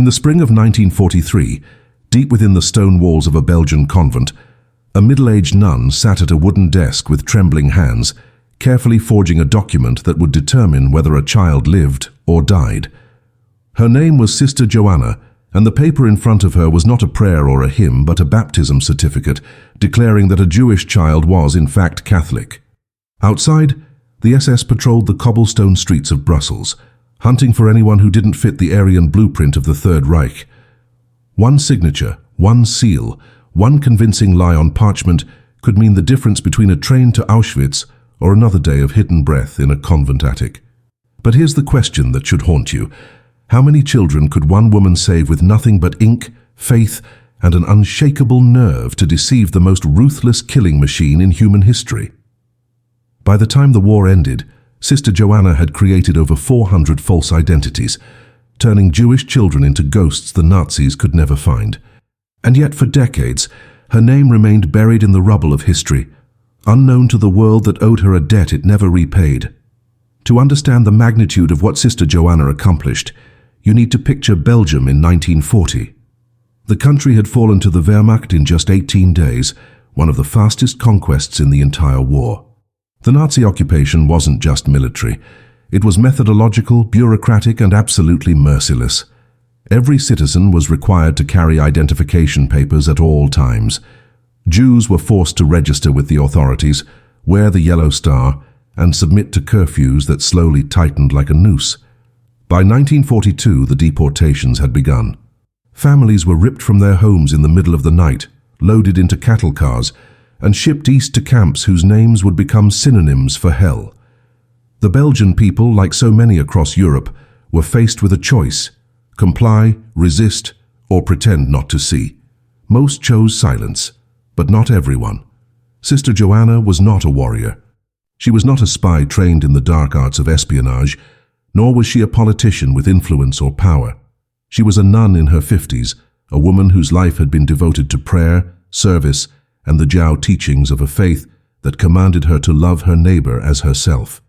the spring of 1943, deep within the stone walls of a Belgian convent, a middle-aged nun sat at a wooden desk with trembling hands, carefully forging a document that would determine whether a child lived or died. Her name was Sister Joana, and the paper in front of her was not a prayer or a hymn, but a baptism certificate, declaring that a Jewish child was, in fact, Catholic. Outside, the SS patrolled the cobblestone streets of Brussels, hunting for anyone who didn't fit the Aryan blueprint of the Third Reich. One signature, one seal, one convincing lie on parchment could mean the difference between a train to Auschwitz or another day of hidden breath in a convent attic. But here's the question that should haunt you. How many children could one woman save with nothing but ink, faith, and an unshakable nerve to deceive the most ruthless killing machine in human history? By the time the war ended, Sister Joana had created over 400 false identities, turning Jewish children into ghosts the Nazis could never find. And yet for decades, her name remained buried in the rubble of history, unknown to the world that owed her a debt it never repaid. To understand the magnitude of what Sister Joana accomplished, you need to picture Belgium in 1940. The country had fallen to the Wehrmacht in just 18 days, one of the fastest conquests in the entire war. The Nazi occupation wasn't just military. It was methodological, bureaucratic, and absolutely merciless. Every citizen was required to carry identification papers at all times. Jews were forced to register with the authorities, wear the yellow star, and submit to curfews that slowly tightened like a noose. By 1942, the deportations had begun. Families were ripped from their homes in the middle of the night, loaded into cattle cars, and shipped east to camps whose names would become synonyms for hell. The Belgian people, like so many across Europe, were faced with a choice: comply, resist, or pretend not to see. Most chose silence, but not everyone. Sister Joana was not a warrior. She was not a spy trained in the dark arts of espionage, nor was she a politician with influence or power. She was a nun in her 50s, a woman whose life had been devoted to prayer, service, and the Jiao teachings of a faith that commanded her to love her neighbor as herself.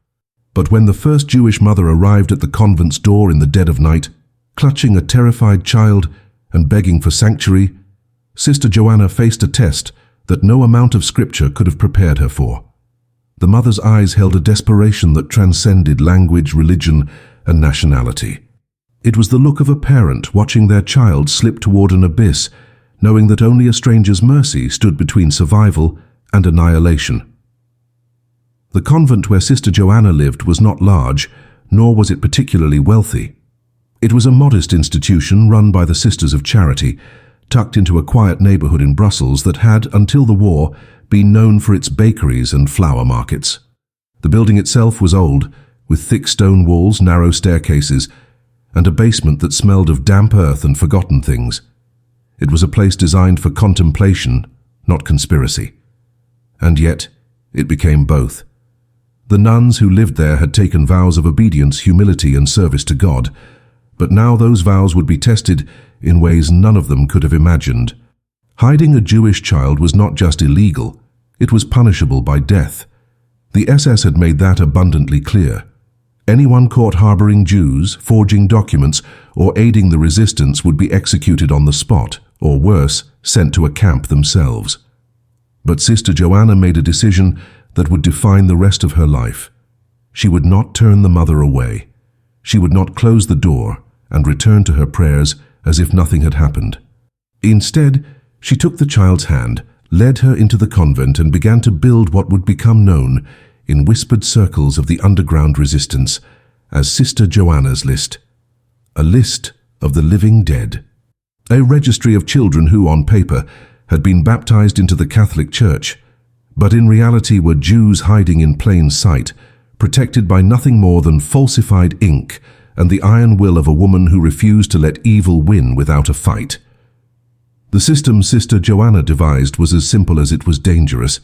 But when the first Jewish mother arrived at the convent's door in the dead of night, clutching a terrified child and begging for sanctuary, Sister Joana faced a test that no amount of scripture could have prepared her for. The mother's eyes held a desperation that transcended language, religion, and nationality. It was the look of a parent watching their child slip toward an abyss, knowing that only a stranger's mercy stood between survival and annihilation. The convent where Sister Joana lived was not large, nor was it particularly wealthy. It was a modest institution run by the Sisters of Charity, tucked into a quiet neighborhood in Brussels that had, until the war, been known for its bakeries and flower markets. The building itself was old, with thick stone walls, narrow staircases, and a basement that smelled of damp earth and forgotten things. It was a place designed for contemplation, not conspiracy. And yet, it became both. The nuns who lived there had taken vows of obedience, humility, and service to God, but now those vows would be tested in ways none of them could have imagined. Hiding a Jewish child was not just illegal, it was punishable by death. The SS had made that abundantly clear. Anyone caught harboring Jews, forging documents, or aiding the resistance would be executed on the spot, or worse, sent to a camp themselves. But Sister Joana made a decision that would define the rest of her life. She would not turn the mother away. She would not close the door and return to her prayers as if nothing had happened. Instead, she took the child's hand, led her into the convent, and began to build what would become known, in whispered circles of the underground resistance, as Sister Joana's list. A list of the living dead. A registry of children who, on paper, had been baptized into the Catholic Church, but in reality were Jews hiding in plain sight, protected by nothing more than falsified ink and the iron will of a woman who refused to let evil win without a fight. The system Sister Joana devised was as simple as it was dangerous.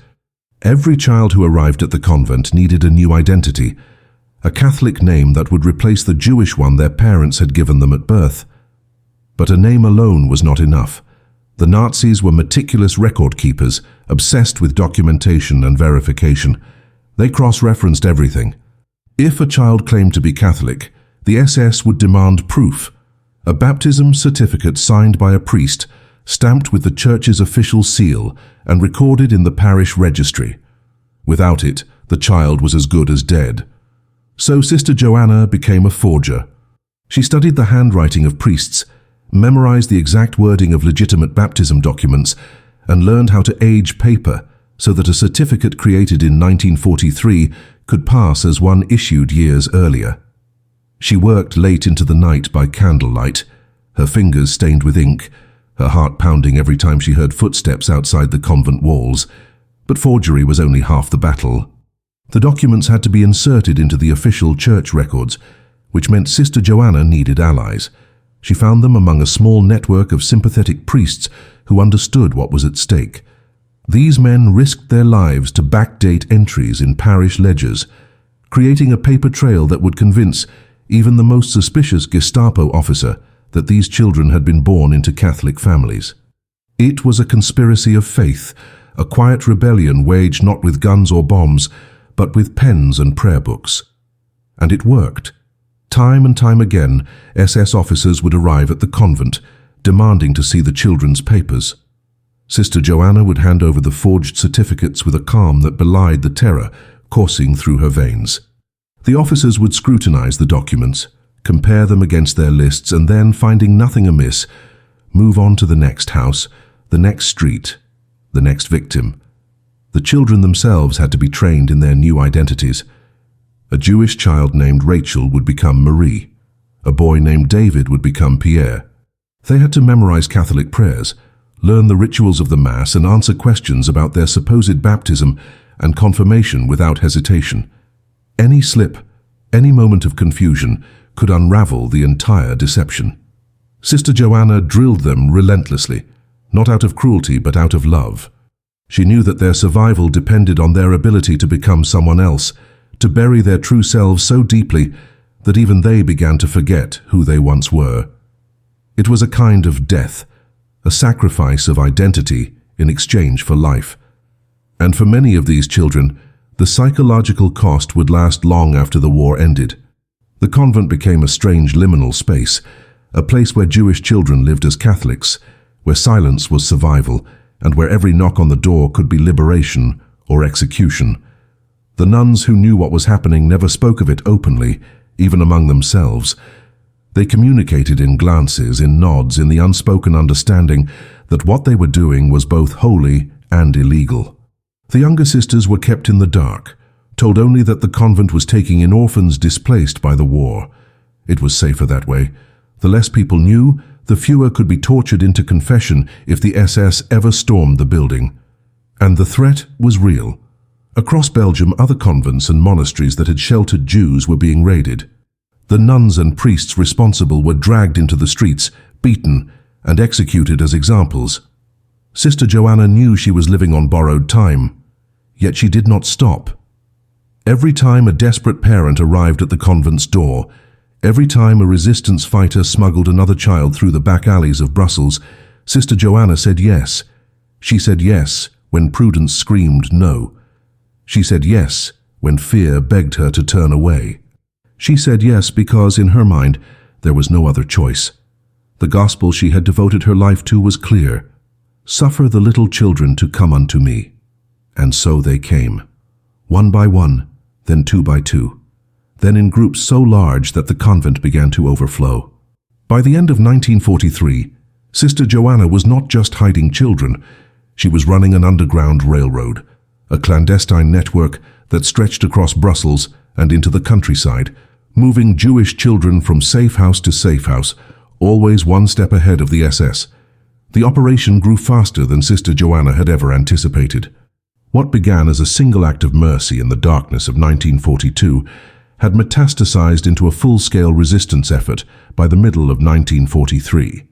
Every child who arrived at the convent needed a new identity, a Catholic name that would replace the Jewish one their parents had given them at birth. But a name alone was not enough. The Nazis were meticulous record keepers, obsessed with documentation and verification. They cross-referenced everything. If a child claimed to be Catholic, the SS would demand proof. a baptism certificate signed by a priest, stamped with the church's official seal and recorded in the parish registry. Without it, the child was as good as dead. So Sister Joana became a forger. She studied the handwriting of priests, memorized the exact wording of legitimate baptism documents, and learned how to age paper so that a certificate created in 1943 could pass as one issued years earlier. She worked late into the night by candlelight, her fingers stained with ink, her heart pounding every time she heard footsteps outside the convent walls. But forgery was only half the battle. The documents had to be inserted into the official church records, which meant Sister Joana needed allies. She found them among a small network of sympathetic priests who understood what was at stake. These men risked their lives to backdate entries in parish ledgers, creating a paper trail that would convince even the most suspicious Gestapo officer that these children had been born into Catholic families. It was a conspiracy of faith, a quiet rebellion waged not with guns or bombs, but with pens and prayer books. And it worked. Time and time again, SS officers would arrive at the convent, demanding to see the children's papers. Sister Joana would hand over the forged certificates with a calm that belied the terror coursing through her veins. The officers would scrutinize the documents, compare them against their lists, and then, finding nothing amiss, move on to the next house, the next street, the next victim. The children themselves had to be trained in their new identities. A Jewish child named Rachel would become Marie. A boy named David would become Pierre. They had to memorize Catholic prayers, learn the rituals of the Mass, and answer questions about their supposed baptism and confirmation without hesitation. Any slip, any moment of confusion could unravel the entire deception. Sister Joana drilled them relentlessly, not out of cruelty but out of love. She knew that their survival depended on their ability to become someone else, to bury their true selves so deeply that even they began to forget who they once were. It was a kind of death, a sacrifice of identity in exchange for life. And for many of these children, the psychological cost would last long after the war ended. The convent became a strange liminal space, a place where Jewish children lived as Catholics, where silence was survival, and where every knock on the door could be liberation or execution. The nuns who knew what was happening never spoke of it openly, even among themselves. They communicated in glances, in nods, in the unspoken understanding that what they were doing was both holy and illegal. The younger sisters were kept in the dark, told only that the convent was taking in orphans displaced by the war. It was safer that way. The less people knew, the fewer could be tortured into confession if the SS ever stormed the building. And the threat was real. Across Belgium, other convents and monasteries that had sheltered Jews were being raided. The nuns and priests responsible were dragged into the streets, beaten, and executed as examples. Sister Joana knew she was living on borrowed time, yet she did not stop. Every time a desperate parent arrived at the convent's door, every time a resistance fighter smuggled another child through the back alleys of Brussels, Sister Joana said yes. She said yes when prudence screamed no. She said yes when fear begged her to turn away. She said yes because, in her mind, there was no other choice. The gospel she had devoted her life to was clear. Suffer the little children to come unto me. And so they came, one by one, then two by two, then in groups so large that the convent began to overflow. By the end of 1943, Sister Joana was not just hiding children, she was running an underground railroad, a clandestine network that stretched across Brussels and into the countryside, moving Jewish children from safe house to safe house, always one step ahead of the SS. The operation grew faster than Sister Joana had ever anticipated. What began as a single act of mercy in the darkness of 1942 had metastasized into a full-scale resistance effort by the middle of 1943.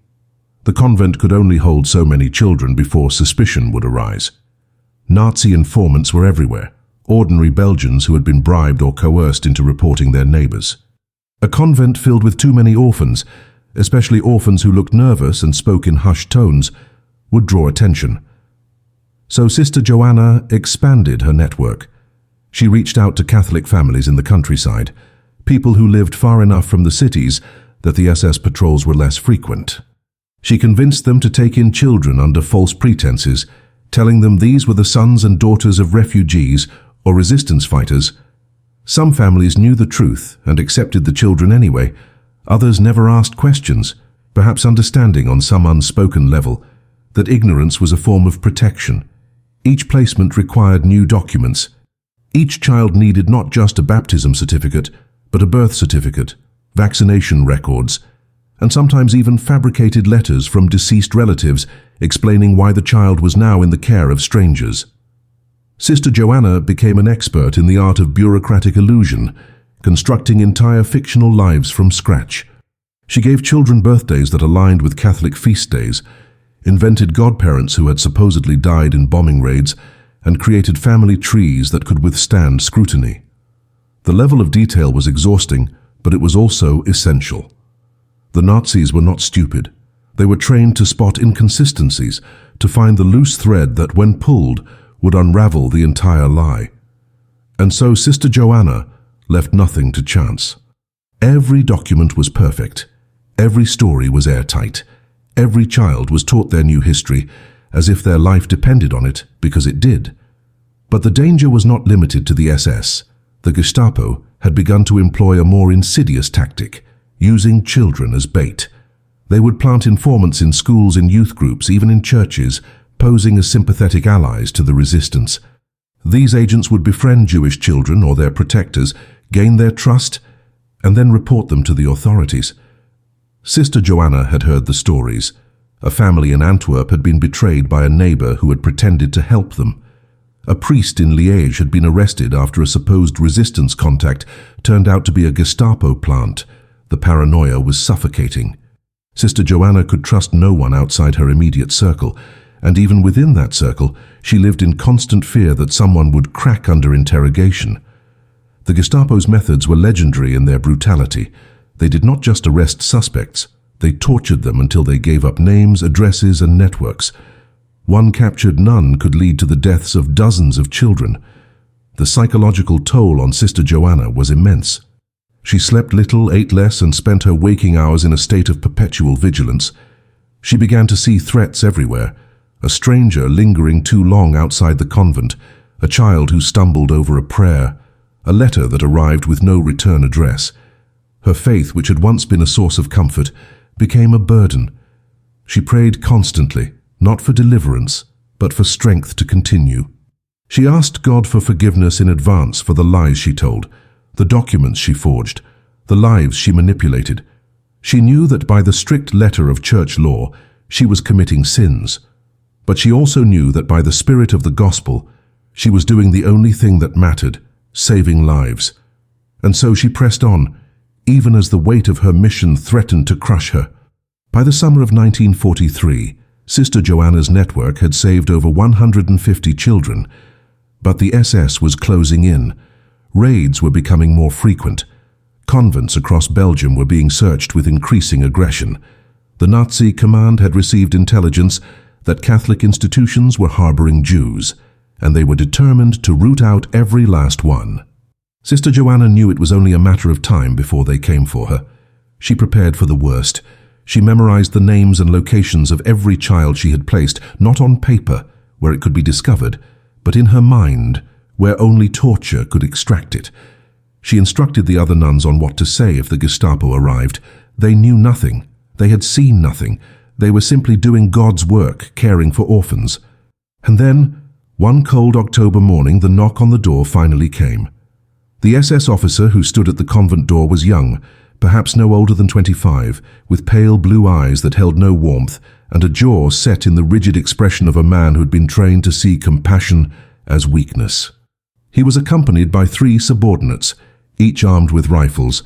The convent could only hold so many children before suspicion would arise. Nazi informants were everywhere, ordinary Belgians who had been bribed or coerced into reporting their neighbors. A convent filled with too many orphans, especially orphans who looked nervous and spoke in hushed tones, would draw attention. So Sister Joana expanded her network. She reached out to Catholic families in the countryside, people who lived far enough from the cities that the SS patrols were less frequent. She convinced them to take in children under false pretenses, telling them these were the sons and daughters of refugees or resistance fighters. Some families knew the truth and accepted the children anyway. Others never asked questions, perhaps understanding on some unspoken level that ignorance was a form of protection. Each placement required new documents. Each child needed not just a baptism certificate, but a birth certificate, vaccination records, and sometimes even fabricated letters from deceased relatives explaining why the child was now in the care of strangers. Sister Joana became an expert in the art of bureaucratic illusion, constructing entire fictional lives from scratch. She gave children birthdays that aligned with Catholic feast days, invented godparents who had supposedly died in bombing raids, and created family trees that could withstand scrutiny. The level of detail was exhausting, but it was also essential. The Nazis were not stupid. They were trained to spot inconsistencies, to find the loose thread that, when pulled, would unravel the entire lie. And so Sister Joana left nothing to chance. Every document was perfect. Every story was airtight. Every child was taught their new history, as if their life depended on it, because it did. But the danger was not limited to the SS. The Gestapo had begun to employ a more insidious tactic, using children as bait. They would plant informants in schools and youth groups, even in churches, posing as sympathetic allies to the resistance. These agents would befriend Jewish children or their protectors, gain their trust, and then report them to the authorities. Sister Joana had heard the stories. A family in Antwerp had been betrayed by a neighbor who had pretended to help them. A priest in Liège had been arrested after a supposed resistance contact turned out to be a Gestapo plant. The paranoia was suffocating. Sister Joana could trust no one outside her immediate circle, and even within that circle, she lived in constant fear that someone would crack under interrogation. The Gestapo's methods were legendary in their brutality. They did not just arrest suspects, they tortured them until they gave up names, addresses, and networks. One captured nun could lead to the deaths of dozens of children. The psychological toll on Sister Joana was immense. She slept little, ate less, and spent her waking hours in a state of perpetual vigilance. She began to see threats everywhere. A stranger lingering too long outside the convent, a child who stumbled over a prayer, a letter that arrived with no return address. Her faith, which had once been a source of comfort, became a burden. She prayed constantly, not for deliverance, but for strength to continue. She asked God for forgiveness in advance for the lies she told, the documents she forged, the lives she manipulated. She knew that by the strict letter of church law, she was committing sins. But she also knew that by the spirit of the gospel, she was doing the only thing that mattered, saving lives. And so she pressed on, even as the weight of her mission threatened to crush her. By the summer of 1943, Sister Joana's network had saved over 150 children, but the SS was closing in. Raids were becoming more frequent. Convents across Belgium were being searched with increasing aggression. The Nazi command had received intelligence that Catholic institutions were harboring Jews, and they were determined to root out every last one. Sister Joana knew it was only a matter of time before they came for her. She prepared for the worst. She memorized the names and locations of every child she had placed, not on paper, where it could be discovered, but in her mind, where only torture could extract it. She instructed the other nuns on what to say if the Gestapo arrived. They knew nothing. They had seen nothing. They were simply doing God's work, caring for orphans. And then, one cold October morning, the knock on the door finally came. The SS officer who stood at the convent door was young, perhaps no older than 25, with pale blue eyes that held no warmth and a jaw set in the rigid expression of a man who had been trained to see compassion as weakness. He was accompanied by 3 subordinates, each armed with rifles,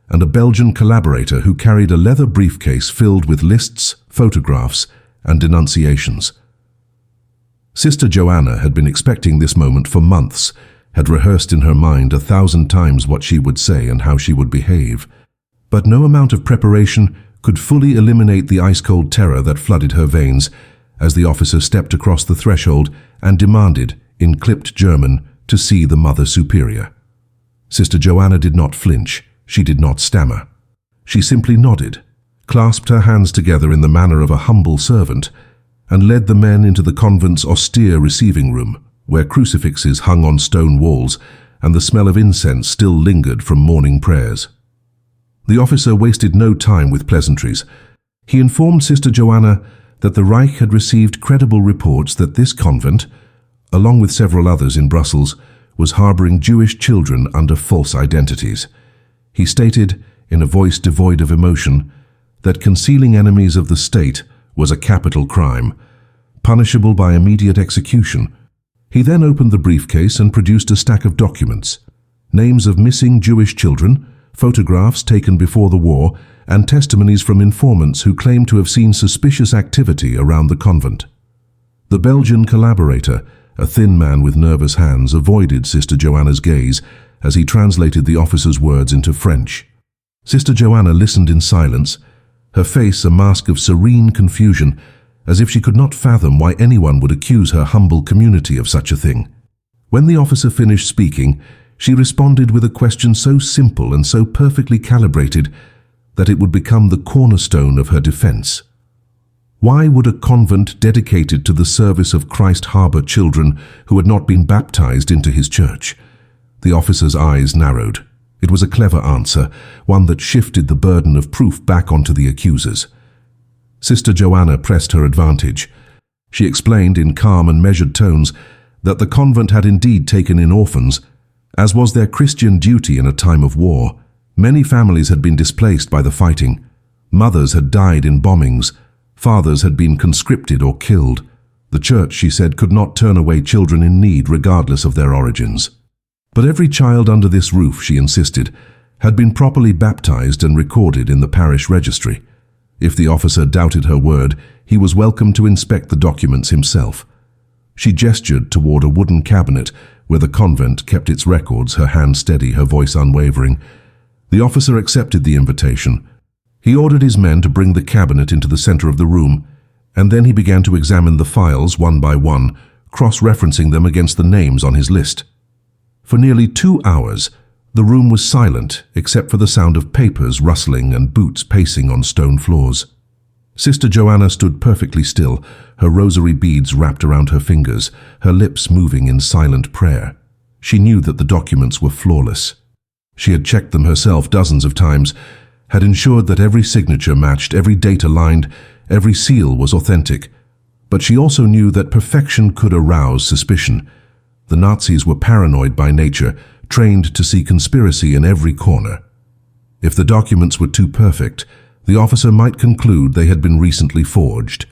and a Belgian collaborator who carried a leather briefcase filled with lists, photographs, and denunciations. Sister Joana had been expecting this moment for months, had rehearsed in her mind 1,000 times what she would say and how she would behave. But no amount of preparation could fully eliminate the ice-cold terror that flooded her veins as the officer stepped across the threshold and demanded, in clipped German, to see the Mother Superior. Sister Joana did not flinch. She did not stammer. She simply nodded, clasped her hands together in the manner of a humble servant, and led the men into the convent's austere receiving room, where crucifixes hung on stone walls and the smell of incense still lingered from morning prayers. The officer wasted no time with pleasantries. He informed Sister Joana that the Reich had received credible reports that this convent, along with several others in Brussels, was harboring Jewish children under false identities. He stated, in a voice devoid of emotion, that concealing enemies of the state was a capital crime, punishable by immediate execution. He then opened the briefcase and produced a stack of documents, names of missing Jewish children, photographs taken before the war, and testimonies from informants who claimed to have seen suspicious activity around the convent. The Belgian collaborator, a thin man with nervous hands, avoided Sister Joana's gaze as he translated the officer's words into French. Sister Joana listened in silence, her face a mask of serene confusion, as if she could not fathom why anyone would accuse her humble community of such a thing. When the officer finished speaking, she responded with a question so simple and so perfectly calibrated that it would become the cornerstone of her defense. Why would a convent dedicated to the service of Christ harbor children who had not been baptized into his church? The officer's eyes narrowed. It was a clever answer, one that shifted the burden of proof back onto the accusers. Sister Joana pressed her advantage. She explained in calm and measured tones that the convent had indeed taken in orphans, as was their Christian duty in a time of war. Many families had been displaced by the fighting. Mothers had died in bombings. Fathers had been conscripted or killed. The church, she said, could not turn away children in need regardless of their origins. But every child under this roof, she insisted, had been properly baptized and recorded in the parish registry. If the officer doubted her word, he was welcome to inspect the documents himself. She gestured toward a wooden cabinet where the convent kept its records, her hand steady, her voice unwavering. The officer accepted the invitation. He ordered his men to bring the cabinet into the center of the room, and then he began to examine the files one by one, cross-referencing them against the names on his list. For nearly 2 hours, the room was silent except for the sound of papers rustling and boots pacing on stone floors. Sister Joana stood perfectly still, her rosary beads wrapped around her fingers, her lips moving in silent prayer. She knew that the documents were flawless. She had checked them herself dozens of times, had ensured that every signature matched, every date aligned, every seal was authentic. But she also knew that perfection could arouse suspicion. The Nazis were paranoid by nature, trained to see conspiracy in every corner. If the documents were too perfect, the officer might conclude they had been recently forged.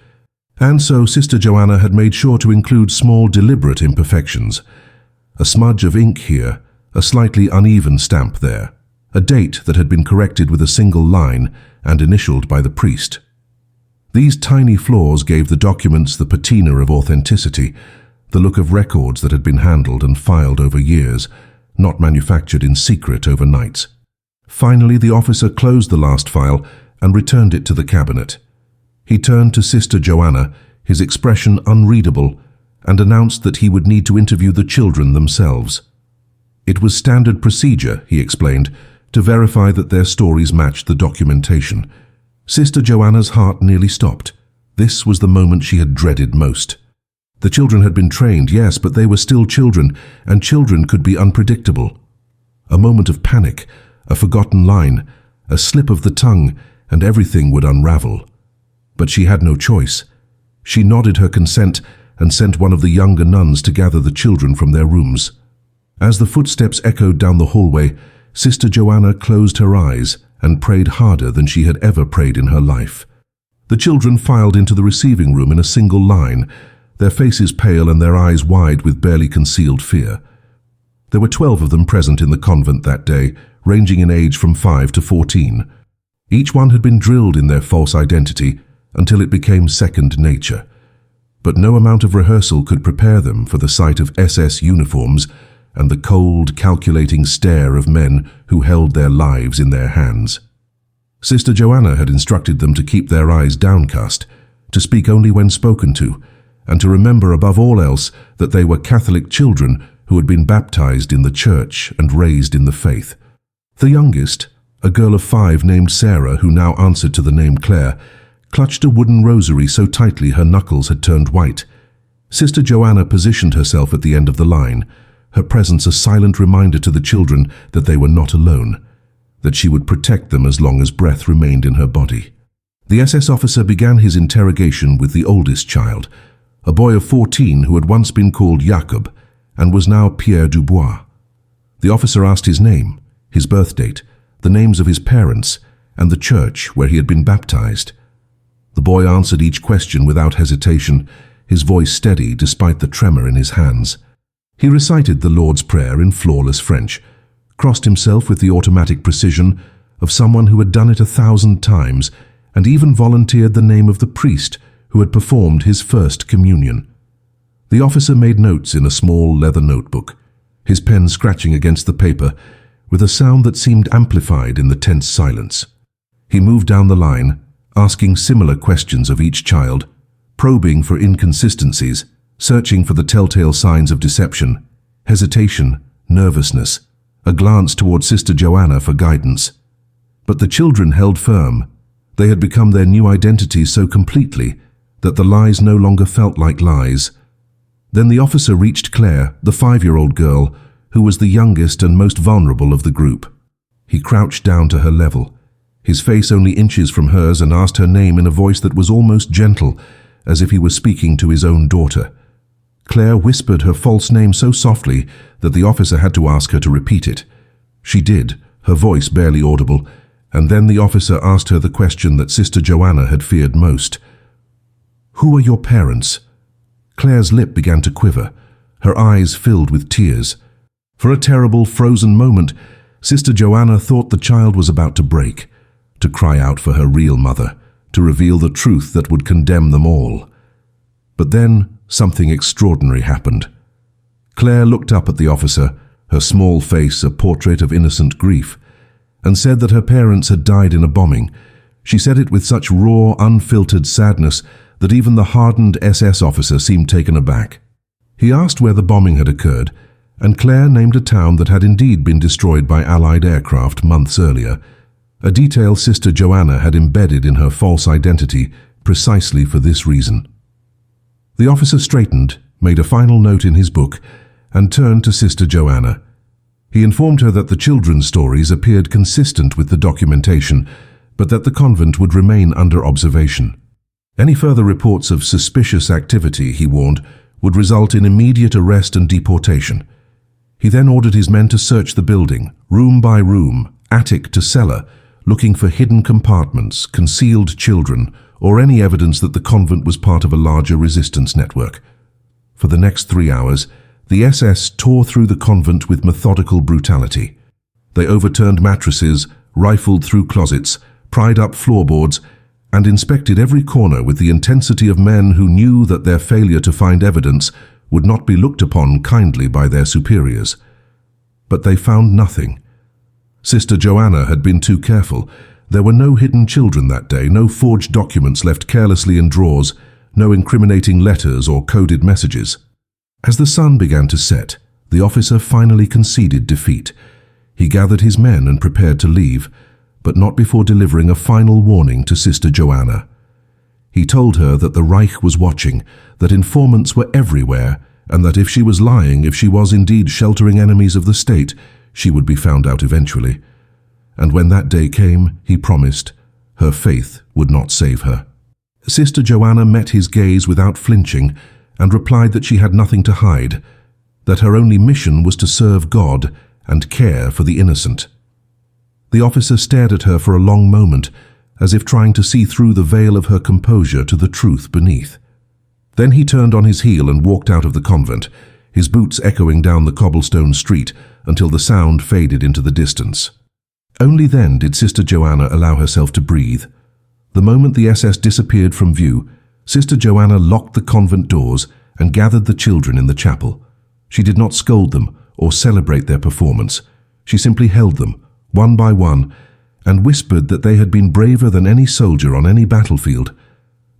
And so Sister Joana had made sure to include small deliberate imperfections. A smudge of ink here, a slightly uneven stamp there, a date that had been corrected with a single line and initialed by the priest. These tiny flaws gave the documents the patina of authenticity, the look of records that had been handled and filed over years, not manufactured in secret overnight. Finally, the officer closed the last file and returned it to the cabinet. He turned to Sister Joana, his expression unreadable, and announced that he would need to interview the children themselves. It was standard procedure, he explained, to verify that their stories matched the documentation. Sister Joana's heart nearly stopped. This was the moment she had dreaded most. The children had been trained, yes, but they were still children, and children could be unpredictable. A moment of panic, a forgotten line, a slip of the tongue, and everything would unravel. But she had no choice. She nodded her consent and sent one of the younger nuns to gather the children from their rooms. As the footsteps echoed down the hallway, Sister Joana closed her eyes and prayed harder than she had ever prayed in her life. The children filed into the receiving room in a single line, their faces pale and their eyes wide with barely concealed fear. There were 12 of them present in the convent that day, ranging in age from 5 to 14. Each one had been drilled in their false identity until it became second nature. But no amount of rehearsal could prepare them for the sight of SS uniforms and the cold, calculating stare of men who held their lives in their hands. Sister Joana had instructed them to keep their eyes downcast, to speak only when spoken to, and to remember above all else that they were Catholic children who had been baptized in the church and raised in the faith. The youngest, A girl of 5 named Sarah, who now answered to the name Claire, clutched a wooden rosary so tightly her knuckles had turned white. Sister Joana positioned herself at the end of the line, her presence a silent reminder to the children that they were not alone, that she would protect them as long as breath remained in her body. The SS officer began his interrogation with the oldest child, a boy of 14 who had once been called Jacob and was now Pierre Dubois. The officer asked his name, his birth date, the names of his parents, and the church where he had been baptized. The boy answered each question without hesitation, his voice steady despite the tremor in his hands. He recited the Lord's Prayer in flawless French, crossed himself with the automatic precision of someone who had done it 1,000 times, and even volunteered the name of the priest who had performed his first communion. The officer made notes in a small leather notebook, his pen scratching against the paper with a sound that seemed amplified in the tense silence. He moved down the line, asking similar questions of each child, probing for inconsistencies, searching for the telltale signs of deception, hesitation, nervousness, a glance toward Sister Joana for guidance. But the children held firm. They had become their new identities so completely that the lies no longer felt like lies. Then the officer reached Claire, the 5-year-old girl, who was the youngest and most vulnerable of the group. He crouched down to her level, his face only inches from hers, and asked her name in a voice that was almost gentle, as if he were speaking to his own daughter. Claire whispered her false name so softly that the officer had to ask her to repeat it. She did, her voice barely audible, and then the officer asked her the question that Sister Joana had feared most. "Who are your parents?" Claire's lip began to quiver, her eyes filled with tears. For a terrible, frozen moment, Sister Joana thought the child was about to break, to cry out for her real mother, to reveal the truth that would condemn them all. But then something extraordinary happened. Claire looked up at the officer, her small face a portrait of innocent grief, and said that her parents had died in a bombing. She said it with such raw, unfiltered sadness that even the hardened SS officer seemed taken aback. He asked where the bombing had occurred, and Claire named a town that had indeed been destroyed by Allied aircraft months earlier, a detail Sister Joana had embedded in her false identity precisely for this reason. The officer straightened, made a final note in his book, and turned to Sister Joana. He informed her that the children's stories appeared consistent with the documentation, but that the convent would remain under observation. Any further reports of suspicious activity, he warned, would result in immediate arrest and deportation. He then ordered his men to search the building, room by room, attic to cellar, looking for hidden compartments, concealed children, or any evidence that the convent was part of a larger resistance network. For the next 3 hours, the SS tore through the convent with methodical brutality. They overturned mattresses, rifled through closets, pried up floorboards, and inspected every corner with the intensity of men who knew that their failure to find evidence would not be looked upon kindly by their superiors. But they found nothing. Sister Joana had been too careful. There were no hidden children that day, no forged documents left carelessly in drawers, no incriminating letters or coded messages. As the sun began to set, the officer finally conceded defeat. He gathered his men and prepared to leave, but not before delivering a final warning to Sister Joana. He told her that the Reich was watching, that informants were everywhere, and that if she was lying, if she was indeed sheltering enemies of the state, she would be found out eventually. And when that day came, he promised, her faith would not save her. Sister Joana met his gaze without flinching and replied that she had nothing to hide, that her only mission was to serve God and care for the innocent. The officer stared at her for a long moment, as if trying to see through the veil of her composure to the truth beneath. Then he turned on his heel and walked out of the convent, his boots echoing down the cobblestone street until the sound faded into the distance. Only then did Sister Joana allow herself to breathe. The moment the SS disappeared from view, Sister Joana locked the convent doors and gathered the children in the chapel. She did not scold them or celebrate their performance. She simply held them, one by one, and whispered that they had been braver than any soldier on any battlefield.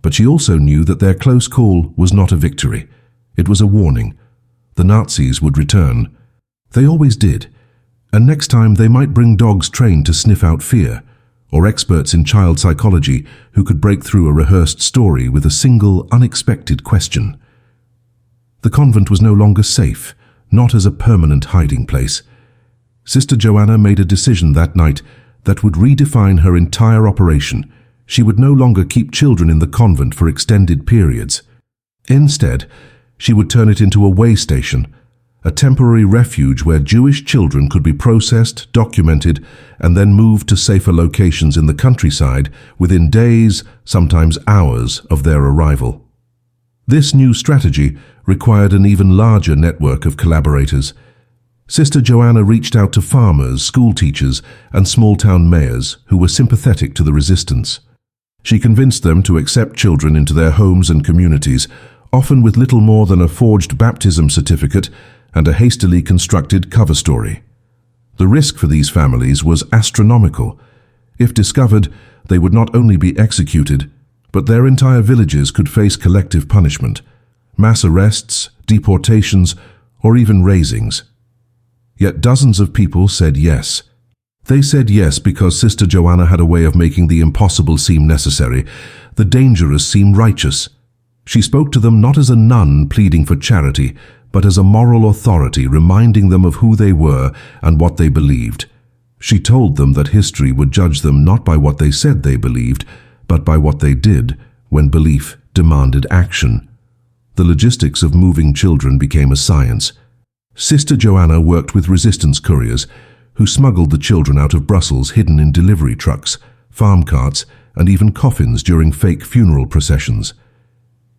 But she also knew that their close call was not a victory. It was a warning. The Nazis would return. They always did. And next time they might bring dogs trained to sniff out fear, or experts in child psychology who could break through a rehearsed story with a single, unexpected question. The convent was no longer safe, not as a permanent hiding place. Sister Joana made a decision that night that would redefine her entire operation. She would no longer keep children in the convent for extended periods. Instead, she would turn it into a way station, a temporary refuge where Jewish children could be processed, documented, and then moved to safer locations in the countryside within days, sometimes hours, of their arrival. This new strategy required an even larger network of collaborators. Sister Joana reached out to farmers, school teachers, and small-town mayors who were sympathetic to the resistance. She convinced them to accept children into their homes and communities, often with little more than a forged baptism certificate and a hastily constructed cover story. The risk for these families was astronomical. If discovered, they would not only be executed, but their entire villages could face collective punishment, mass arrests, deportations, or even razings. Yet dozens of people said yes. They said yes because Sister Joana had a way of making the impossible seem necessary, the dangerous seem righteous. She spoke to them not as a nun pleading for charity, but as a moral authority reminding them of who they were and what they believed. She told them that history would judge them not by what they said they believed, but by what they did when belief demanded action. The logistics of moving children became a science. Sister Joana worked with resistance couriers who smuggled the children out of Brussels hidden in delivery trucks, farm carts, and even coffins during fake funeral processions.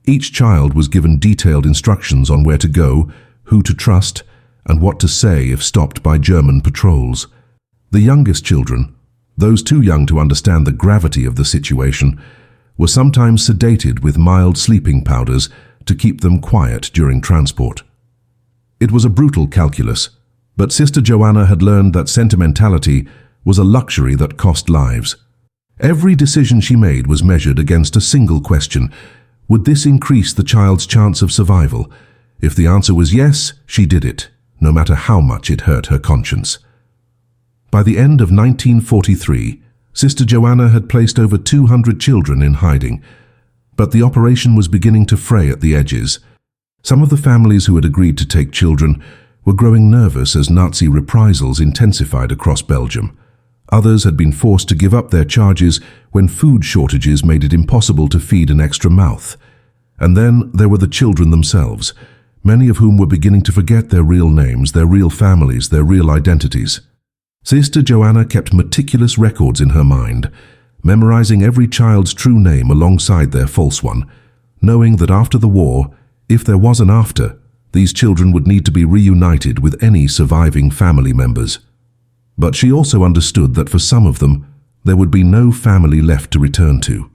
Each child was given detailed instructions on where to go, who to trust, and what to say if stopped by German patrols. The youngest children, those too young to understand the gravity of the situation, were sometimes sedated with mild sleeping powders to keep them quiet during transport. It was a brutal calculus, but Sister Joana had learned that sentimentality was a luxury that cost lives. Every decision she made was measured against a single question: would this increase the child's chance of survival? If the answer was yes, she did it, no matter how much it hurt her conscience. By the end of 1943, Sister Joana had placed over 200 children in hiding, but the operation was beginning to fray at the edges. Some of the families who had agreed to take children were growing nervous as Nazi reprisals intensified across Belgium. Others had been forced to give up their charges when food shortages made it impossible to feed an extra mouth. And then there were the children themselves, many of whom were beginning to forget their real names, their real families, their real identities. Sister Joana kept meticulous records in her mind, memorizing every child's true name alongside their false one, knowing that after the war, if there was an after, these children would need to be reunited with any surviving family members. But she also understood that for some of them, there would be no family left to return to.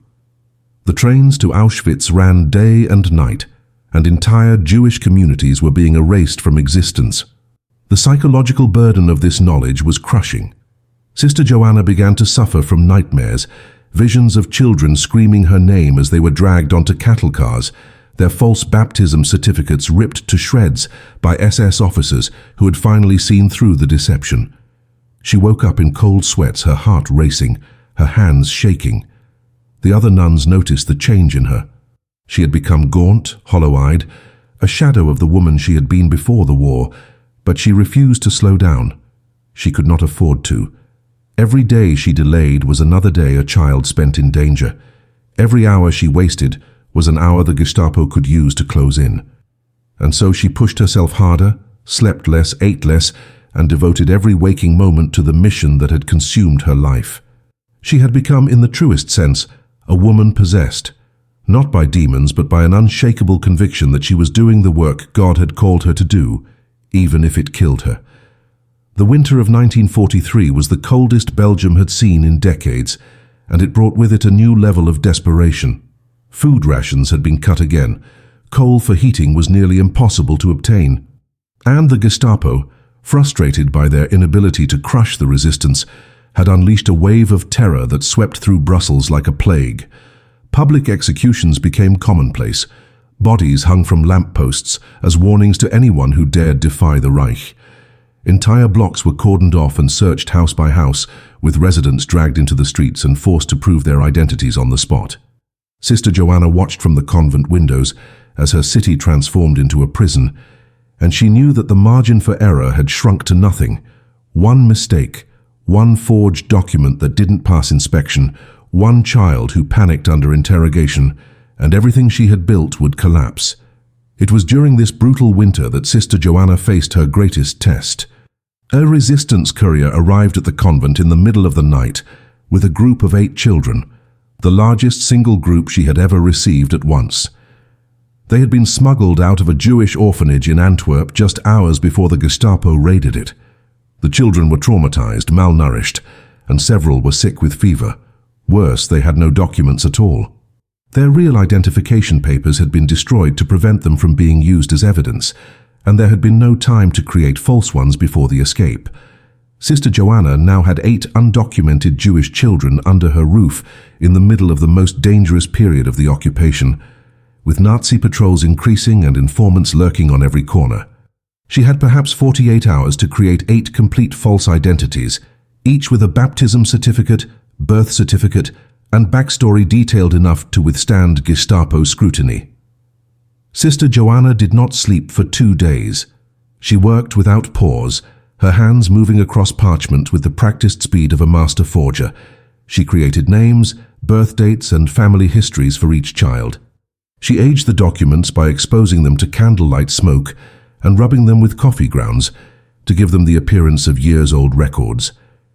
The trains to Auschwitz ran day and night, and entire Jewish communities were being erased from existence. The psychological burden of this knowledge was crushing. Sister Joana began to suffer from nightmares, visions of children screaming her name as they were dragged onto cattle cars, their false baptism certificates ripped to shreds by SS officers who had finally seen through the deception. She woke up in cold sweats, her heart racing, her hands shaking. The other nuns noticed the change in her. She had become gaunt, hollow-eyed, a shadow of the woman she had been before the war, but she refused to slow down. She could not afford to. Every day she delayed was another day a child spent in danger. Every hour she wasted was an hour the Gestapo could use to close in. And so she pushed herself harder, slept less, ate less, and devoted every waking moment to the mission that had consumed her life. She had become, in the truest sense, a woman possessed, not by demons but by an unshakable conviction that she was doing the work God had called her to do, even if it killed her. The winter of 1943 was the coldest Belgium had seen in decades, and it brought with it a new level of desperation. Food rations had been cut again. Coal for heating was nearly impossible to obtain. And the Gestapo, frustrated by their inability to crush the resistance, had unleashed a wave of terror that swept through Brussels like a plague. Public executions became commonplace. Bodies hung from lampposts as warnings to anyone who dared defy the Reich. Entire blocks were cordoned off and searched house by house, with residents dragged into the streets and forced to prove their identities on the spot. Sister Joana watched from the convent windows as her city transformed into a prison, and she knew that the margin for error had shrunk to nothing. One mistake, one forged document that didn't pass inspection, one child who panicked under interrogation, and everything she had built would collapse. It was during this brutal winter that Sister Joana faced her greatest test. A resistance courier arrived at the convent in the middle of the night with a group of 8 children, the largest single group she had ever received at once. They had been smuggled out of a Jewish orphanage in Antwerp just hours before the Gestapo raided it. The children were traumatized, malnourished, and several were sick with fever. Worse, they had no documents at all. Their real identification papers had been destroyed to prevent them from being used as evidence, and there had been no time to create false ones before the escape. Sister Joana now had 8 undocumented Jewish children under her roof in the middle of the most dangerous period of the occupation, with Nazi patrols increasing and informants lurking on every corner. She had perhaps 48 hours to create 8 complete false identities, each with a baptism certificate, birth certificate, and backstory detailed enough to withstand Gestapo scrutiny. Sister Joana did not sleep for 2 days. She worked without pause, her hands moving across parchment with the practiced speed of a master forger. She created names, birth dates, and family histories for each child. She aged the documents by exposing them to candlelight smoke and rubbing them with coffee grounds to give them the appearance of years-old records.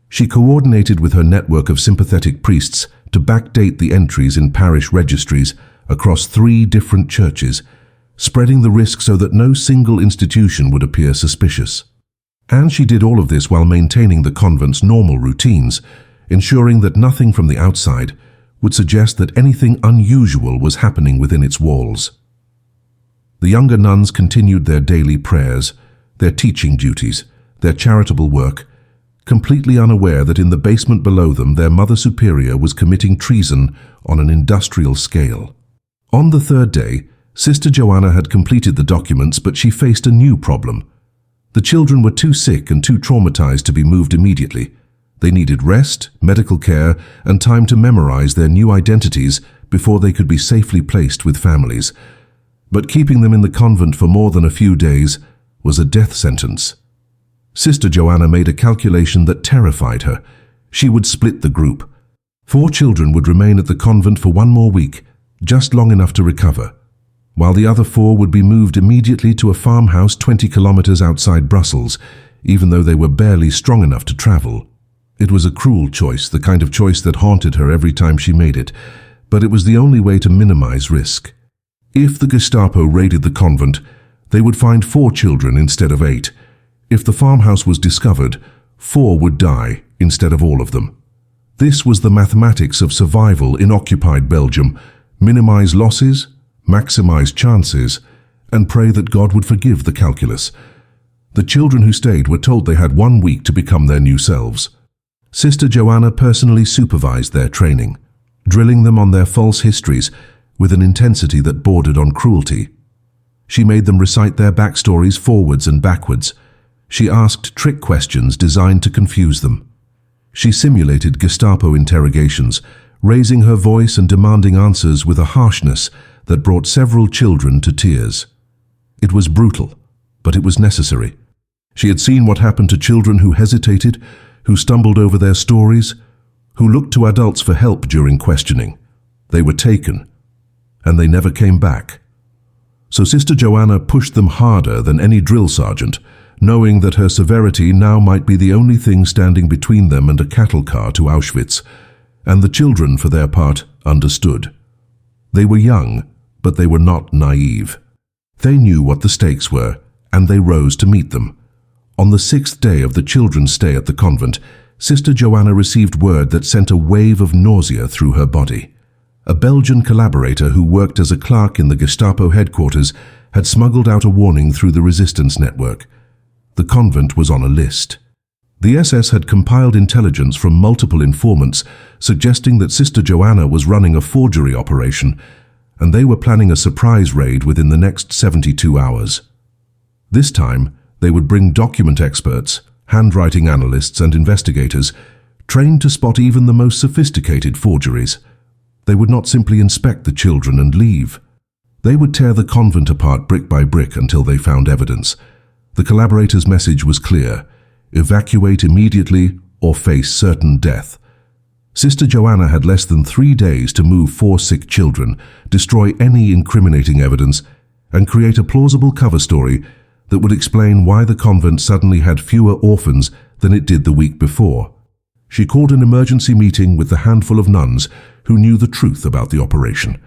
She coordinated with her network of sympathetic priests to backdate the entries in parish registries across 3 different churches, spreading the risk so that no single institution would appear suspicious. And she did all of this while maintaining the convent's normal routines, ensuring that nothing from the outside would suggest that anything unusual was happening within its walls. The younger nuns continued their daily prayers, their teaching duties, their charitable work, completely unaware that in the basement below them their Mother Superior was committing treason on an industrial scale. On the 3rd day, Sister Joana had completed the documents, but she faced a new problem. The children were too sick and too traumatized to be moved immediately. They needed rest, medical care, and time to memorize their new identities before they could be safely placed with families. But keeping them in the convent for more than a few days was a death sentence. Sister Joana made a calculation that terrified her. She would split the group. 4 children would remain at the convent for 1 more week, just long enough to recover, while the other 4 would be moved immediately to a farmhouse 20 kilometers outside Brussels, even though they were barely strong enough to travel. It was a cruel choice, the kind of choice that haunted her every time she made it, but it was the only way to minimize risk. If the Gestapo raided the convent, they would find 4 children instead of 8. If the farmhouse was discovered, 4 would die instead of all of them. This was the mathematics of survival in occupied Belgium: minimize losses, maximize chances, and pray that God would forgive the calculus. The children who stayed were told they had 1 week to become their new selves. Sister Joana personally supervised their training, drilling them on their false histories with an intensity that bordered on cruelty. She made them recite their backstories forwards and backwards. She asked trick questions designed to confuse them. She simulated Gestapo interrogations, raising her voice and demanding answers with a harshness that brought several children to tears. It was brutal, but it was necessary. She had seen what happened to children who hesitated, who stumbled over their stories, who looked to adults for help during questioning. They were taken, and they never came back. So Sister Joana pushed them harder than any drill sergeant, knowing that her severity now might be the only thing standing between them and a cattle car to Auschwitz, and the children, for their part, understood. They were young, but they were not naive. They knew what the stakes were, and they rose to meet them. On the 6th day of the children's stay at the convent, Sister Joana received word that sent a wave of nausea through her body. A Belgian collaborator who worked as a clerk in the Gestapo headquarters had smuggled out a warning through the resistance network. The convent was on a list. The SS had compiled intelligence from multiple informants suggesting that Sister Joana was running a forgery operation, and they were planning a surprise raid within the next 72 hours. This time, They would bring document experts, handwriting analysts and investigators, trained to spot even the most sophisticated forgeries. They would not simply inspect the children and leave. They would tear the convent apart brick by brick until they found evidence. The collaborators' message was clear: evacuate immediately or face certain death. Sister Joana had less than 3 days to move 4 sick children, destroy any incriminating evidence, and create a plausible cover story that would explain why the convent suddenly had fewer orphans than it did the week before. She called an emergency meeting with the handful of nuns who knew the truth about the operation.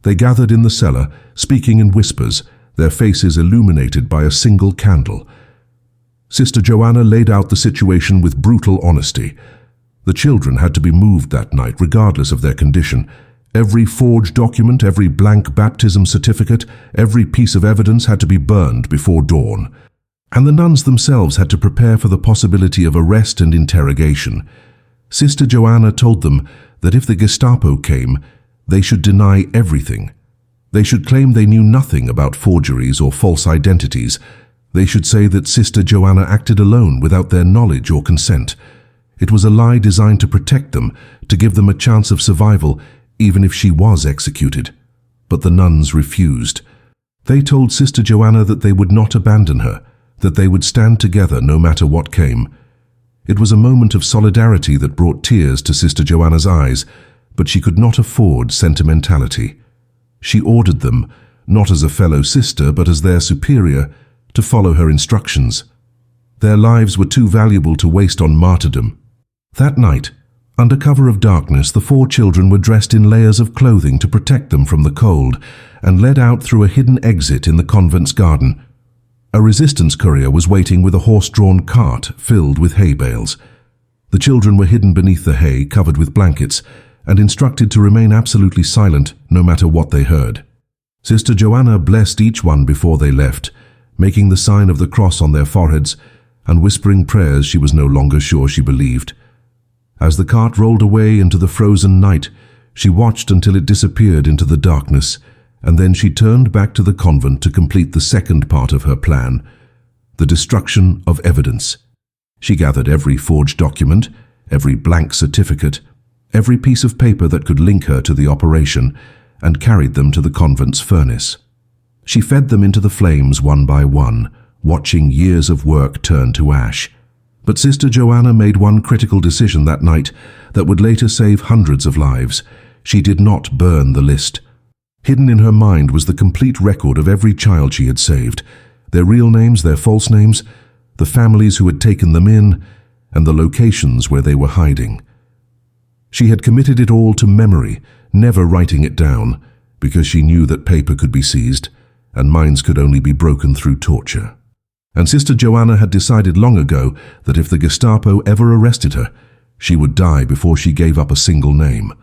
They gathered in the cellar, speaking in whispers, their faces illuminated by a single candle. Sister Joana laid out the situation with brutal honesty. The children had to be moved that night, regardless of their condition. Every forged document, every blank baptism certificate, every piece of evidence had to be burned before dawn. And the nuns themselves had to prepare for the possibility of arrest and interrogation. Sister Joana told them that if the Gestapo came, they should deny everything. They should claim they knew nothing about forgeries or false identities. They should say that Sister Joana acted alone without their knowledge or consent. It was a lie designed to protect them, to give them a chance of survival, even if she was executed. But the nuns refused. They told Sister Joana that they would not abandon her, that they would stand together no matter what came. It was a moment of solidarity that brought tears to Sister Joana's eyes, but she could not afford sentimentality. She ordered them, not as a fellow sister but as their superior, to follow her instructions. Their lives were too valuable to waste on martyrdom. That night, under cover of darkness, the 4 children were dressed in layers of clothing to protect them from the cold and led out through a hidden exit in the convent's garden. A resistance courier was waiting with a horse-drawn cart filled with hay bales. The children were hidden beneath the hay, covered with blankets, and instructed to remain absolutely silent no matter what they heard. Sister Joana blessed each one before they left, making the sign of the cross on their foreheads and whispering prayers she was no longer sure she believed. As the cart rolled away into the frozen night, she watched until it disappeared into the darkness, and then she turned back to the convent to complete the second part of her plan, the destruction of evidence. She gathered every forged document, every blank certificate, every piece of paper that could link her to the operation, and carried them to the convent's furnace. She fed them into the flames one by one, watching years of work turn to ash. But Sister Joana made one critical decision that night that would later save hundreds of lives. She did not burn the list. Hidden in her mind was the complete record of every child she had saved, their real names, their false names, the families who had taken them in, and the locations where they were hiding. She had committed it all to memory, never writing it down, because she knew that paper could be seized, and minds could only be broken through torture. And Sister Joana had decided long ago that if the Gestapo ever arrested her, she would die before she gave up a single name.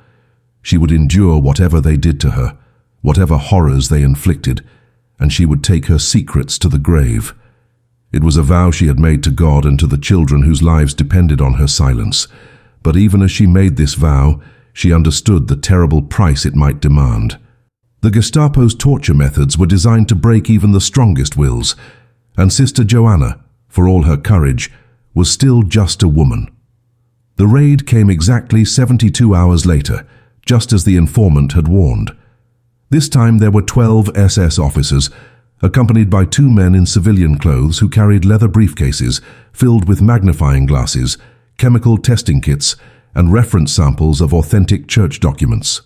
She would endure whatever they did to her, whatever horrors they inflicted, and she would take her secrets to the grave. It was a vow she had made to God and to the children whose lives depended on her silence. But even as she made this vow, she understood the terrible price it might demand. The Gestapo's torture methods were designed to break even the strongest wills, and Sister Joana, for all her courage, was still just a woman. The raid came exactly 72 hours later, just as the informant had warned. This time there were 12 SS officers, accompanied by 2 men in civilian clothes who carried leather briefcases filled with magnifying glasses, chemical testing kits, and reference samples of authentic church documents.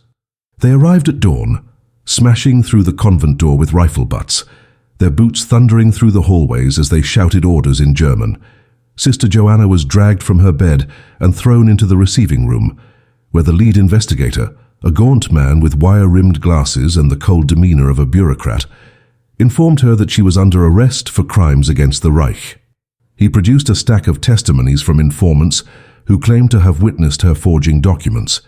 They arrived at dawn, smashing through the convent door with rifle butts, their boots thundering through the hallways as they shouted orders in German. Sister Joana was dragged from her bed and thrown into the receiving room, where the lead investigator, a gaunt man with wire-rimmed glasses and the cold demeanor of a bureaucrat, informed her that she was under arrest for crimes against the Reich. He produced a stack of testimonies from informants who claimed to have witnessed her forging documents.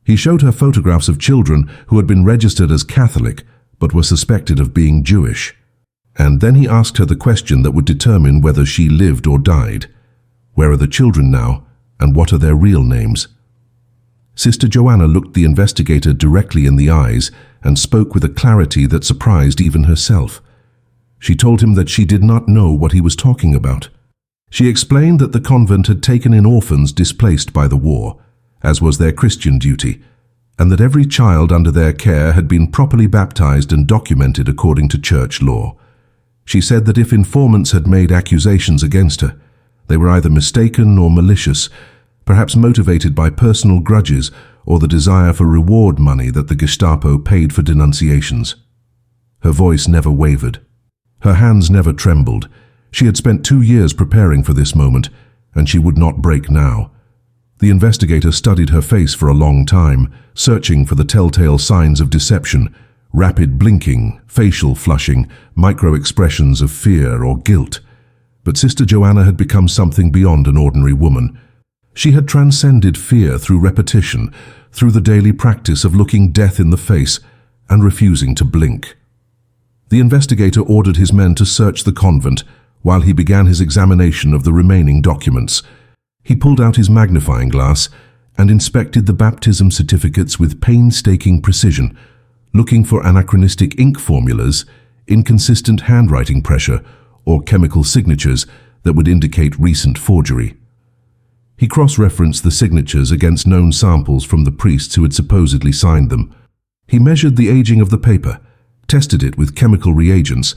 He showed her photographs of children who had been registered as Catholic but were suspected of being Jewish. And then he asked her the question that would determine whether she lived or died. Where are the children now, and what are their real names? Sister Joana looked the investigator directly in the eyes and spoke with a clarity that surprised even herself. She told him that she did not know what he was talking about. She explained that the convent had taken in orphans displaced by the war, as was their Christian duty, and that every child under their care had been properly baptized and documented according to church law. She said that if informants had made accusations against her, they were either mistaken or malicious, perhaps motivated by personal grudges or the desire for reward money that the Gestapo paid for denunciations. Her voice never wavered. Her hands never trembled. She had spent 2 years preparing for this moment, and she would not break now. The investigator studied her face for a long time, searching for the telltale signs of deception: rapid blinking, facial flushing, micro-expressions of fear or guilt. But Sister Joana had become something beyond an ordinary woman. She had transcended fear through repetition, through the daily practice of looking death in the face and refusing to blink. The investigator ordered his men to search the convent while he began his examination of the remaining documents. He pulled out his magnifying glass and inspected the baptism certificates with painstaking precision, looking for anachronistic ink formulas, inconsistent handwriting pressure, or chemical signatures that would indicate recent forgery. He cross-referenced the signatures against known samples from the priests who had supposedly signed them. He measured the aging of the paper, tested it with chemical reagents,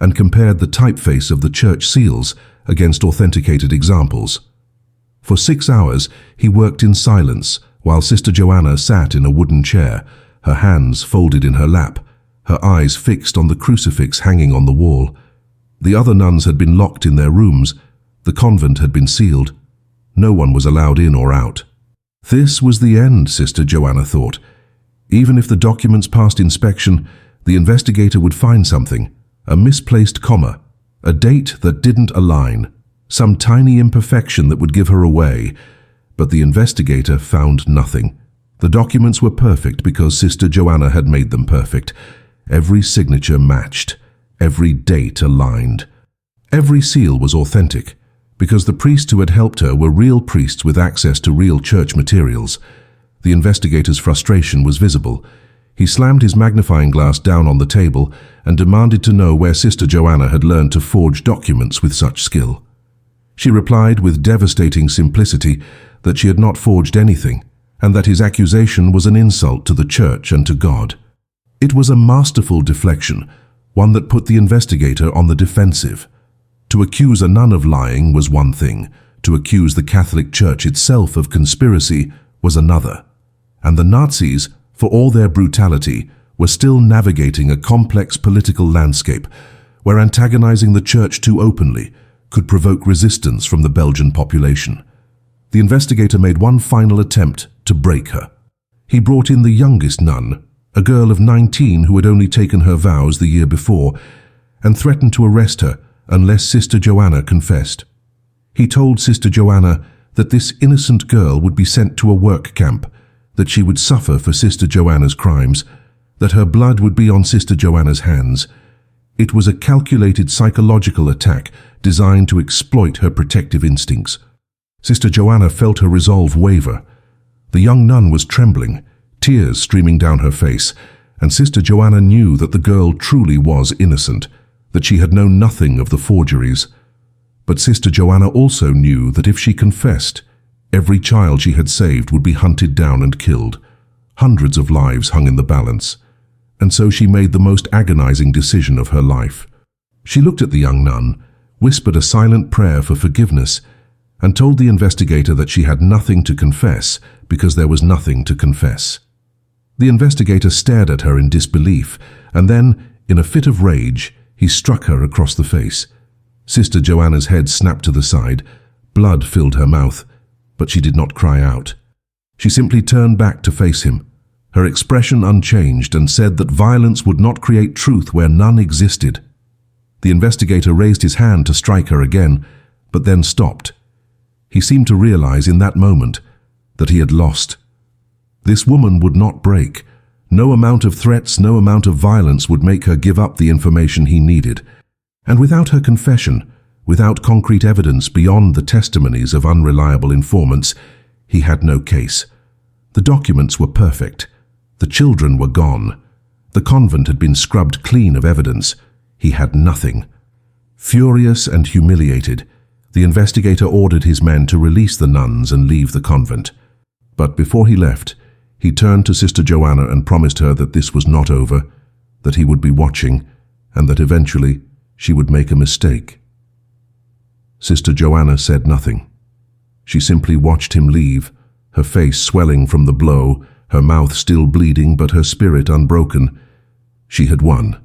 and compared the typeface of the church seals against authenticated examples. For 6 hours, he worked in silence while Sister Joana sat in a wooden chair, her hands folded in her lap, her eyes fixed on the crucifix hanging on the wall. The other nuns had been locked in their rooms. The convent had been sealed. No one was allowed in or out. This was the end, Sister Joana thought. Even if the documents passed inspection, the investigator would find something: a misplaced comma, a date that didn't align, some tiny imperfection that would give her away. But the investigator found nothing. The documents were perfect because Sister Joana had made them perfect. Every signature matched. Every date aligned. Every seal was authentic, because the priests who had helped her were real priests with access to real church materials. The investigator's frustration was visible. He slammed his magnifying glass down on the table and demanded to know where Sister Joana had learned to forge documents with such skill. She replied with devastating simplicity that she had not forged anything, and that his accusation was an insult to the church and to God. It was a masterful deflection, one that put the investigator on the defensive. To accuse a nun of lying was one thing. To accuse the Catholic Church itself of conspiracy was another. And the Nazis, for all their brutality, were still navigating a complex political landscape where antagonizing the church too openly could provoke resistance from the Belgian population. The investigator made one final attempt to break her. He brought in the youngest nun, a girl of 19 who had only taken her vows the year before, and threatened to arrest her unless Sister Joana confessed. He told Sister Joana that this innocent girl would be sent to a work camp, that she would suffer for Sister Joana's crimes, that her blood would be on Sister Joana's hands. It was a calculated psychological attack designed to exploit her protective instincts. Sister Joana felt her resolve waver. The young nun was trembling, tears streaming down her face, and Sister Joana knew that the girl truly was innocent, that she had known nothing of the forgeries. But Sister Joana also knew that if she confessed, every child she had saved would be hunted down and killed. Hundreds of lives hung in the balance, and so she made the most agonizing decision of her life. She looked at the young nun, whispered a silent prayer for forgiveness, and told the investigator that she had nothing to confess because there was nothing to confess. The investigator stared at her in disbelief, and then, in a fit of rage, he struck her across the face. Sister Joana's head snapped to the side. Blood filled her mouth, but she did not cry out. She simply turned back to face him, her expression unchanged, and said that violence would not create truth where none existed. The investigator raised his hand to strike her again, but then stopped. He seemed to realize in that moment that he had lost. This woman would not break. No amount of threats, no amount of violence would make her give up the information he needed. And without her confession, without concrete evidence beyond the testimonies of unreliable informants, he had no case. The documents were perfect. The children were gone. The convent had been scrubbed clean of evidence. He had nothing. Furious and humiliated, the investigator ordered his men to release the nuns and leave the convent. But before he left, he turned to Sister Joana and promised her that this was not over, that he would be watching, and that eventually she would make a mistake. Sister Joana said nothing. She simply watched him leave, her face swelling from the blow, her mouth still bleeding but her spirit unbroken. She had won.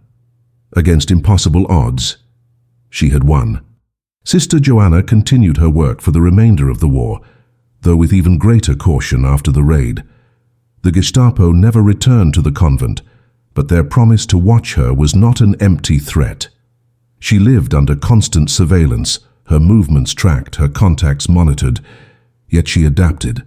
Against impossible odds, she had won. Sister Joana continued her work for the remainder of the war, though with even greater caution after the raid. The Gestapo never returned to the convent, but their promise to watch her was not an empty threat. She lived under constant surveillance, her movements tracked, her contacts monitored, yet she adapted.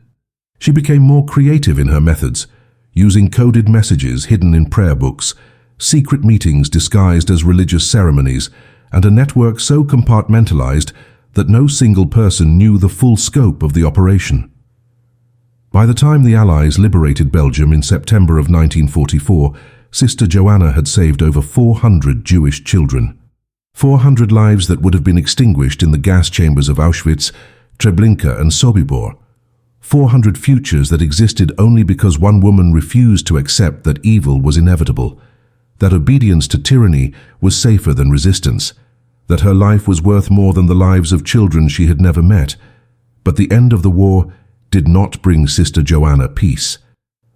She became more creative in her methods, using coded messages hidden in prayer books, secret meetings disguised as religious ceremonies, and a network so compartmentalized that no single person knew the full scope of the operation. By the time the Allies liberated Belgium in September of 1944, Sister Joana had saved over 400 Jewish children. 400 lives that would have been extinguished in the gas chambers of Auschwitz, Treblinka and Sobibor. 400 futures that existed only because one woman refused to accept that evil was inevitable, that obedience to tyranny was safer than resistance, that her life was worth more than the lives of children she had never met. But the end of the war did not bring Sister Joana peace.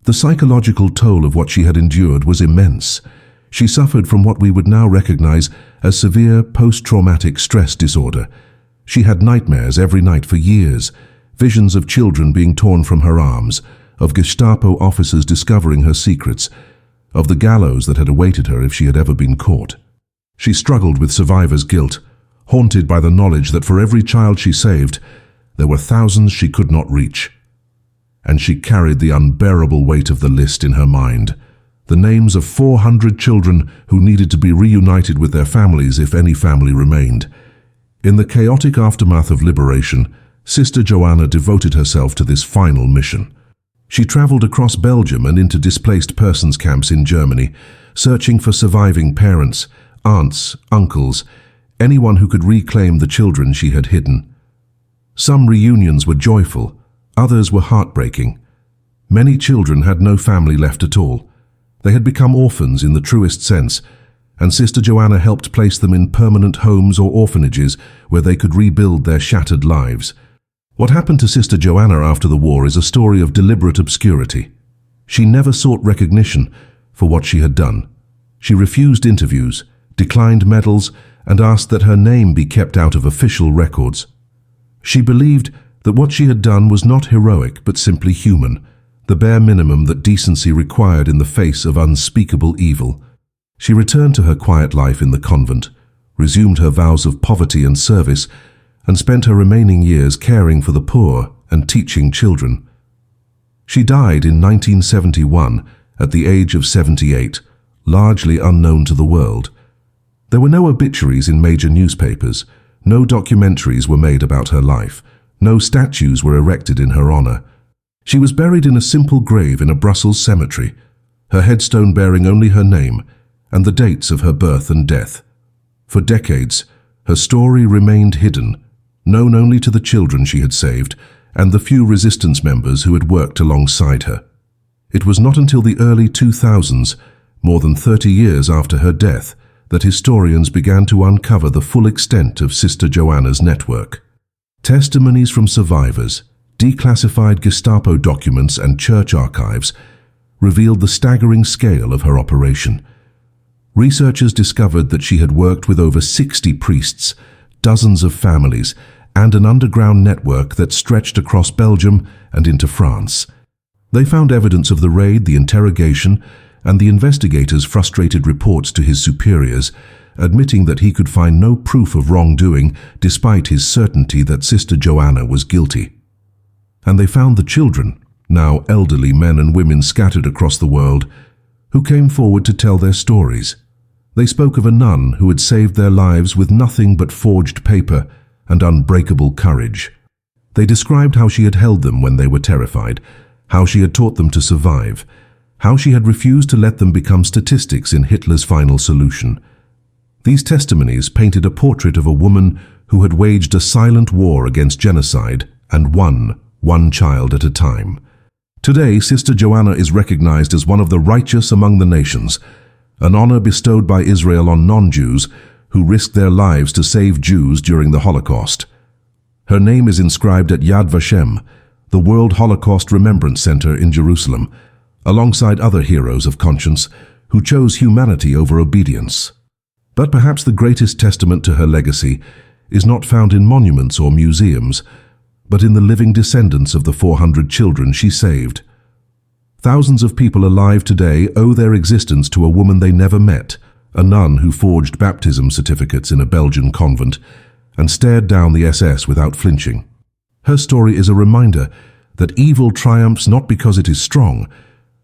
The psychological toll of what she had endured was immense. She suffered from what we would now recognize as severe post-traumatic stress disorder. She had nightmares every night for years, visions of children being torn from her arms, of Gestapo officers discovering her secrets, of the gallows that had awaited her if she had ever been caught. She struggled with survivor's guilt, haunted by the knowledge that for every child she saved, there were thousands she could not reach. And she carried the unbearable weight of the list in her mind, the names of 400 children who needed to be reunited with their families if any family remained. In the chaotic aftermath of liberation, Sister Joana devoted herself to this final mission. She traveled across Belgium and into displaced persons camps in Germany, searching for surviving parents, aunts, uncles, anyone who could reclaim the children she had hidden. Some reunions were joyful, others were heartbreaking. Many children had no family left at all. They had become orphans in the truest sense, and Sister Joana helped place them in permanent homes or orphanages where they could rebuild their shattered lives. What happened to Sister Joana after the war is a story of deliberate obscurity. She never sought recognition for what she had done. She refused interviews, declined medals, and asked that her name be kept out of official records. She believed that what she had done was not heroic but simply human, the bare minimum that decency required in the face of unspeakable evil. She returned to her quiet life in the convent, resumed her vows of poverty and service, and spent her remaining years caring for the poor and teaching children. She died in 1971 at the age of 78, largely unknown to the world. There were no obituaries in major newspapers, no documentaries were made about her life, no statues were erected in her honor. She was buried in a simple grave in a Brussels cemetery, her headstone bearing only her name and the dates of her birth and death. For decades, her story remained hidden, known only to the children she had saved and the few resistance members who had worked alongside her. It was not until the early 2000s, more than 30 years after her death, that historians began to uncover the full extent of Sister Joana's network. Testimonies from survivors, declassified Gestapo documents and church archives revealed the staggering scale of her operation. Researchers discovered that she had worked with over 60 priests, dozens of families, and an underground network that stretched across Belgium and into France. They found evidence of the raid, the interrogation, and the investigators' frustrated reports to his superiors, admitting that he could find no proof of wrongdoing despite his certainty that Sister Joana was guilty. And they found the children, now elderly men and women scattered across the world, who came forward to tell their stories. They spoke of a nun who had saved their lives with nothing but forged paper and unbreakable courage. They described how she had held them when they were terrified, how she had taught them to survive, how she had refused to let them become statistics in Hitler's final solution. These testimonies painted a portrait of a woman who had waged a silent war against genocide and won, one child at a time. Today, Sister Joana is recognized as one of the righteous among the nations, an honor bestowed by Israel on non-Jews who risked their lives to save Jews during the Holocaust. Her name is inscribed at Yad Vashem, the World Holocaust Remembrance Center in Jerusalem, alongside other heroes of conscience who chose humanity over obedience. But perhaps the greatest testament to her legacy is not found in monuments or museums, but in the living descendants of the 400 children she saved. Thousands of people alive today owe their existence to a woman they never met, a nun who forged baptism certificates in a Belgian convent and stared down the SS without flinching. Her story is a reminder that evil triumphs not because it is strong,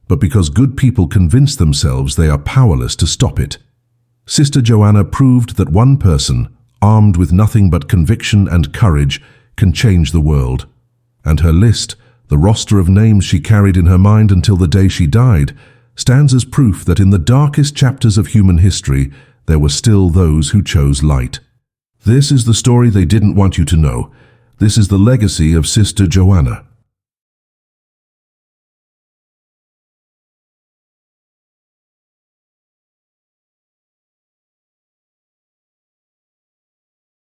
but because good people convince themselves they are powerless to stop it. Sister Joana proved that one person, armed with nothing but conviction and courage, can change the world. And her list, the roster of names she carried in her mind until the day she died, stands as proof that in the darkest chapters of human history, there were still those who chose light. This is the story they didn't want you to know. This is the legacy of Sister Joana.